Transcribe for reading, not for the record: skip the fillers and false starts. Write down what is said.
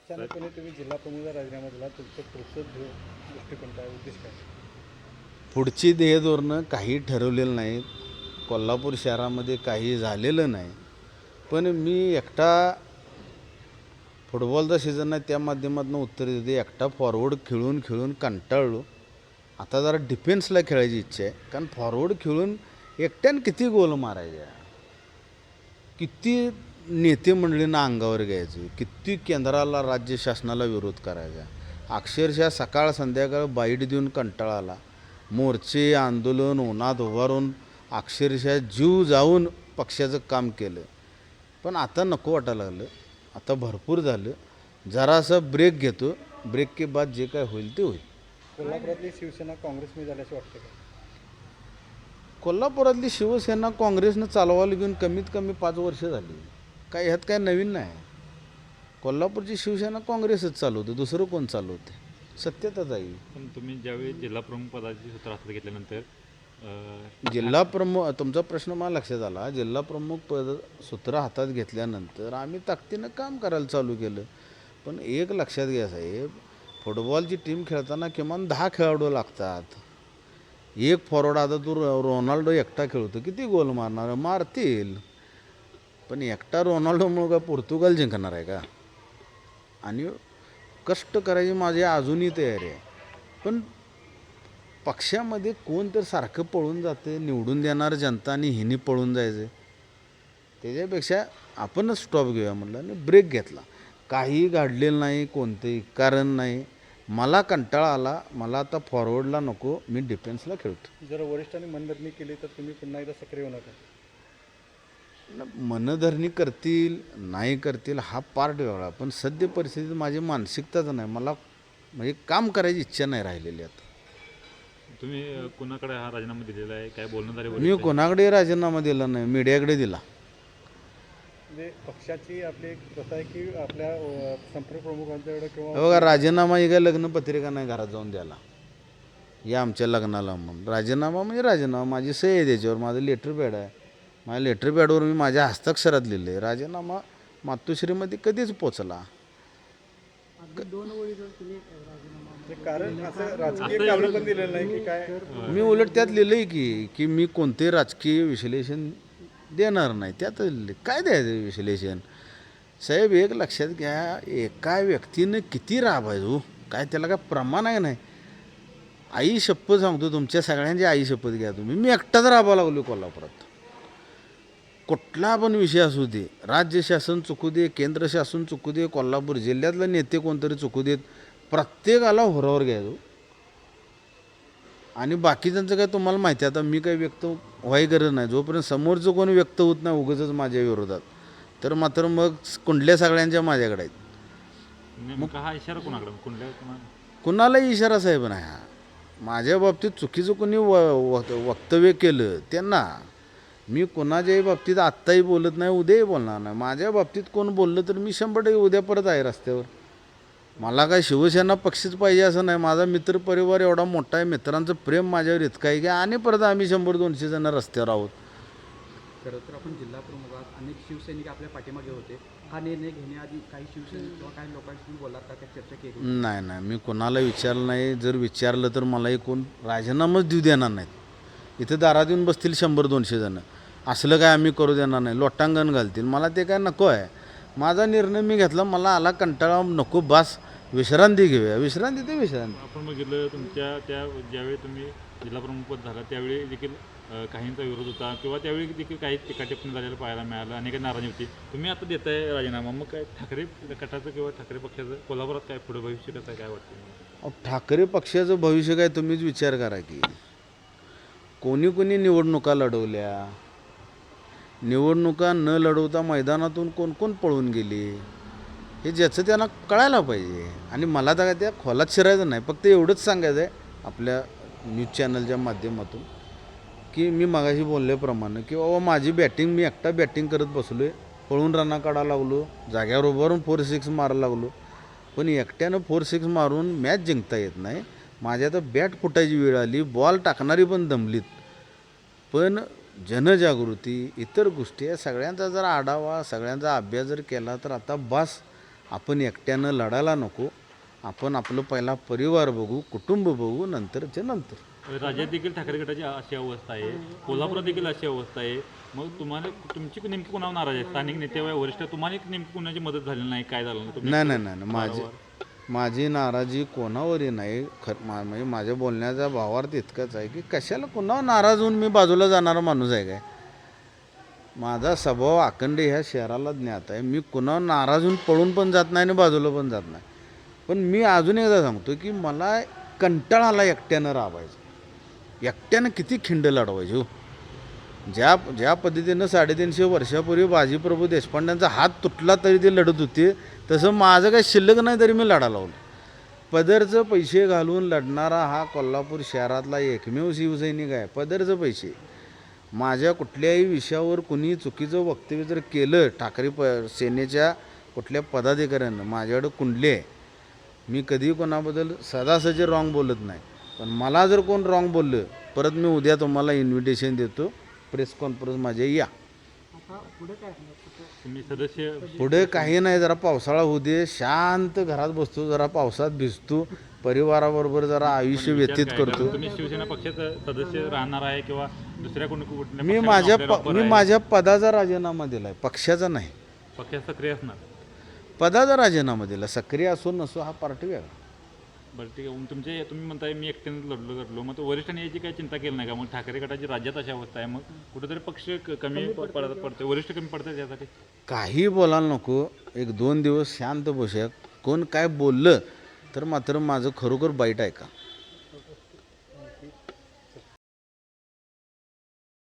अचानकपणे तुम्ही जिल्हा प्रमुखचा राजीनामा दिला, तुमचं पुढचं दृष्टिकोन काय, उद्देश काय? पुढची ध्येयधोरणं काही ठरवलेलं नाहीत. कोल्हापूर शहरामध्ये काही झालेलं नाही. पण मी एकटा फुटबॉलचा सीझन आहे त्या माध्यमातून उत्तर देते. एकटा फॉरवर्ड खेळून खेळून कंटाळलो. आता जरा डिफेन्सला खेळायची इच्छा आहे. कारण फॉरवर्ड खेळून एकट्यानं किती गोल मारायच्या, किती नेते मंडळींना अंगावर घ्यायचं, किती केंद्राला राज्य शासनाला विरोध करायचा. अक्षरशः सकाळ संध्याकाळ बाईट देऊन कंटाळा आला. मोर्चे आंदोलन उन्हात उभारून अक्षरशः जीव जाऊन पक्षाचं काम केलं. पण आता नको वाटायला लागलं. आता भरपूर झालं. जरासं ब्रेक घेतो. ब्रेक के बाद जे काय होईल ते होईल. कोल्हापुरातली शिवसेना काँग्रेसमध्ये झाल्याचं वाटतं का? कोल्हापुरातली शिवसेना काँग्रेसनं चालवायला घेऊन कमीत कमी 5 वर्ष झाली. काय ह्यात काय नवीन नाही. कोल्हापूरची शिवसेना काँग्रेसच चालवतं, दुसरं कोण चालवते? सत्यताच आहे. पण तुम्ही ज्यावेळी जिल्हा प्रमुख पदाची सूत्र हातात घेतल्यानंतर जिल्हा प्रमुख, तुमचा प्रश्न मला लक्षात आला. जिल्हा प्रमुख पद सूत्र हातात घेतल्यानंतर आम्ही ताकदीनं काम करायला चालू केलं. पण एक लक्षात घ्या साहेब, फुटबॉलची टीम खेळताना किमान 10 खेळाडू लागतात. एक फॉरवर्ड, आता तू रोनाल्डो एकटा खेळतो, किती गोल मारणार? मारतील. पण एकटा रोनाल्डोमुळं का पोर्तुगाल जिंकणार आहे का? आणि कष्ट करायची माझी अजूनही तयारी आहे. पण पक्षामध्ये कोण तर सारखं पळून जाते, निवडून देणार जनता आणि हिनी पळून जायचं. त्याच्यापेक्षा आपणच स्टॉप घेऊया म्हटलं आणि ब्रेक घेतला. काही घडलेलं नाही, कोणतंही कारण नाही. मला कंटाळा आला. मला आता फॉरवर्डला नको, मी डिफेन्सला खेळतो. जर वरिष्ठांनी मनधरणी केली तर तुम्ही पुन्हा एकदा सक्रिय होणार का? मनधरणी करतील नाही करतील हा पार्ट वेगळा. पण सद्य परिस्थितीत माझी मानसिकताच नाही. मला म्हणजे काम करायची इच्छा नाही राहिलेली आता. तुम्ही कुणाकडे हा राजीनामा दिलेला आहे, काय बोलणं झाले? मी कोणाकडे राजीनामा दिला नाही, मीडियाकडे दिला. म्हणजे पक्षाची आपली एक प्रथा आहे की आपल्या संपर्क प्रमुखांच्याकडे किंवा बघा, राजीनामा ही काय लग्नपत्रिका नाही घरात जाऊन द्यायला. या आमच्या लग्नाला म्हणून राजीनामा म्हणजे राजीनामा. माझी सही आहे त्याच्यावर, माझं लेटर पॅड आहे. माझ्या लेटर पॅडवर मी माझ्या हस्ताक्षरात लिहिलं आहे. राजीनामा मातोश्रीमध्ये कधीच पोचला. म्हणजे कारण असं राजकीय कारण पण दिलेलं नाही की काय? मी उलट त्यात लिहिलं आहे की मी कोणते राजकीय विश्लेषण देणार नाही. त्यात काय द्यायचं विश्लेषण? साहेब एक लक्षात घ्या, एका व्यक्तीनं किती राबायचो, काय त्याला काय प्रमाण आहे? नाही. आई शपथ सांगतो, तुमच्या सगळ्यांची आई शपथ घ्या तुम्ही, मी एकटाच राबावं लागलो कोल्हापुरात. कुठला पण विषय असू दे, राज्य शासन चुकू दे, केंद्र शासन चुकू दे, कोल्हापूर जिल्ह्यातले नेते कोणतरी चुकू देत, प्रत्येकाला होरावर घ्यायचो. आणि बाकीच्यांचं काय तुम्हाला माहिती आहे. आता मी काही व्यक्त व्हायची गरज नाही. जोपर्यंत समोरचं कोणी व्यक्त होत नाही उगाचच माझ्या विरोधात, तर मात्र मग कुंडल्या सगळ्यांच्या माझ्याकडे आहेत. नेमका हा इशारा कोणाकडे, कुणालाही इशारा साहेब नाही हा. माझ्या बाबतीत चुकीचं कोणी वक्तव्य केलं त्यांना मी कोणाच्याही बाबतीत आत्ताही बोलत नाही, उद्याही बोलणार नाही. माझ्या बाबतीत कोण बोललं तर मी 100% उद्या परत आहे रस्त्यावर. मला काय शिवसेना पक्षच पाहिजे असं नाही. माझा मित्रपरिवार एवढा मोठा आहे, मित्रांचं प्रेम माझ्यावर इतकं आहे की आणि परत आम्ही 100-200 जण रस्त्यावर आहोत. खरं तर आपण जिल्हा प्रमुखात अनेक शिवसैनिक आपल्या पाठीमागे होते. हा निर्णय घेण्याआधी काही शिवसैनिक किंवा काही लोकांशी बोललात का, त्या चर्चा केली? नाही, मी कोणाला विचारलं नाही. जर विचारलं तर मलाही कोण राजीनामाच देऊ देणार नाहीत. इथं दारात येऊन बसतील 100-200 जणं. असलं काय आम्ही करू देणार नाही. लोटांगण घालतील. मला ते काय नको आहे. माझा निर्णय मी घेतला. मला आला कंटाळा, नको बास, विश्रांती घेऊया. विश्रांती ते विश्रांती. आपण बघितलं तुमच्या त्या ज्यावेळी तुम्ही जिल्हा प्रमुख झाला त्यावेळी देखील काहींचा विरोध होता किंवा त्यावेळी देखील काही टीकाटिप्पणी झालेलं पाहायला मिळालं, अनेक नाराजी होती. तुम्ही आता देताय राजीनामा, मग काय ठाकरे गटाचं किंवा ठाकरे पक्षाचं कोल्हापुरात काय पुढे भविष्य कसं आहे, काय वाटतं? ठाकरे पक्षाचं भविष्य काय तुम्हीच विचार करा की कोणी कोणी निवडणुका लढवल्या, निवडणुका न लढवता मैदानातून कोण कोण पळून गेले, हे ज्याचं त्यांना कळायला पाहिजे. आणि मला तर काय त्या खोलात शिरायचं नाही. फक्त एवढंच सांगायचं आहे आपल्या न्यूज चॅनलच्या माध्यमातून की मी मगाशी बोलल्याप्रमाणे की बाबा माझी बॅटिंग, मी एकटा बॅटिंग करत बसलो आहे, पळून रना काढायला लागलो, जाग्यावर उभारून 4-6 मारायला लागलो. पण एकट्यानं 4-6 मारून मॅच जिंकता येत नाही. माझ्या तर बॅट फुटायची वेळ आली, बॉल टाकणारी पण दमलीत. पण जनजागृती, इतर गोष्टी या सगळ्यांचा जर आढावा, सगळ्यांचा अभ्यास जर केला तर आता बास, आपण एकट्यानं लढायला नको. आपण आपलं पहिला परिवार बघू, कुटुंब बघू, नंतरचे नंतर. राज्यात देखील ठाकरे गटाची अशी अवस्था आहे, कोल्हापुरात देखील अशी अवस्था आहे. मग तुम्हाला तुमची नेमकी कोणावर नाराज आहे? स्थानिक नेते व वरिष्ठ तुम्हाला नेमकी कोणाची मदत झाली नाही, काय झालं नाही? तुम्ही नाही माझी नाराजी कोणावरही नाही. म्हणजे माझ्या बोलण्याचा भावार्थ इतकाच आहे की कशाला कोणावर नाराज होऊन मी बाजूला जाणारा माणूस आहे काय. माझा स्वभाव अखंड ह्या शहराला ज्ञात आहे. मी कुणावर नाराज होऊन पळून पण जात नाही आणि बाजूला पण जात नाही. पण मी अजून एकदा सांगतो की मला कंटाळा आला एकट्यानं राबायचं. एकट्यानं किती खिंड लढवायची हो. ज्या पद्धतीनं 350 वर्षापूर्वी बाजीप्रभू देशपांड्यांचा हात तुटला तरी ते लढत होते, तसं माझं काही शिल्लक नाही तरी मी लढा लावलं. पदरचं पैसे घालून लढणारा हा कोल्हापूर शहरातला एकमेव शिवसैनिक आहे. पदरचं पैसे. माझ्या कुठल्याही विषयावर कुणी चुकीचं वक्तव्य जर केलं ठाकरे सेनेच्या कुठल्या पदाधिकाऱ्यांनं, माझ्याकडं कुंडली आहे. मी कधी कोणाबद्दल सदासजी रॉंग बोलत नाही. पण मला जर कोण रॉंग बोललं, परत मी उद्या तुम्हाला इन्व्हिटेशन देतो, प्रेस कॉन्फरन्स माझ्या या. तुम्ही सदस्य पुढे काही नाही, जरा पावसाळा होऊ दे, शांत घरात बसतो, जरा पावसात भिजतो, परिवाराबरोबर जरा आयुष्य व्यतीत करतो. तुम्ही शिवसेना पक्षात सदस्य राहणार आहे किंवा दुसऱ्या कुठल्या मी पक्षाला माझ्या पदाचा राजीनामा दिला आहे, पक्षाचा नाही. पक्षात सक्रिय असणार? पदाचा राजीनामा दिला. सक्रिय असो नसो हा पार्टी वेगळा. बरं ठीक आहे. मग तुम्ही म्हणताय मी एकट्याने लढलो, मग वरिष्ठांनी याची काही चिंता केली नाही का? मग ठाकरे गटाची राज्यात अशी अवस्था आहे, मग कुठेतरी पक्ष कमी पडते, वरिष्ठ कमी पडतात त्यासाठी? काही बोलायला नको. 1-2 दिवस शांत बसूया. कोण काय बोललं तर मात्र माझं खरोखर बाईट आहे का